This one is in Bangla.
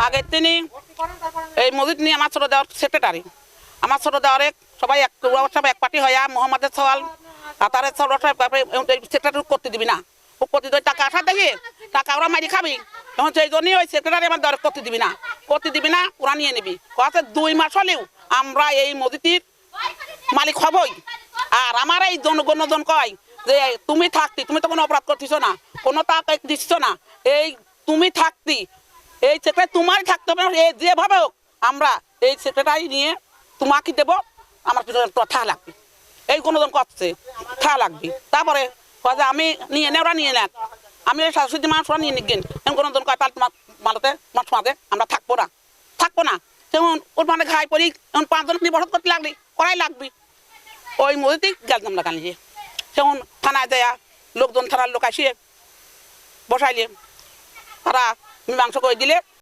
আগে তিনি এই মসজিদ নিয়ে আমার ছোট দেওয়ার সেক্রেটারি, আমার ছোট দেওয়ারে সবাই এক পার্টি হয় মোহাম্মদের সওয়াল তার সেক্রেটারি করতে দিবি না, ও করতে দেবে টাকা আসা দেখি টাকা ওরা মারি খাবি, এখন সেই জন্যই ওই সেক্রেটারি আমার দেওয়ার করতে দিবি না, ওরা নিয়ে নিবি। আছে 2 মাস হলেও আমরা এই মসজিদের মালিক হবই। আর আমার এই জনগণ কয় যে তুমি থাকতি, তুমি তো কোনো অপরাধ করতেছ না, কোনো টাকা দিচ্ছ না, এই তুমি থাকতি এই সেক্রেটারি তোমারই থাকতে হবে, যেভাবে হোক আমরা এই সেক্রেটারি নিয়ে তোমাকে দেবো, আমার থা লাগবে, এই কোনোজন করছে থা লাগবে। তারপরে আমি নিয়ে নে, ওরা নিয়ে নেন, আমি এই শাশুড়ি মানুষ ওরা নিয়ে নিগেন, এমন কোনোজন কয় তাহলে তোমার মানতে সমাজে আমরা থাকবো না, যেমন ওর মানে ঘাই পড়ি এমন 5 জন নিয়ে বসত করতে লাগলি, করাই লাগবে। ওই মসজিদেই গেলাম না কানিয়ে, যেমন থানায় দেয়া লোকজন, থানার লোক আসিয়ে বসাইলে তারা মীমাংসা করে দিলে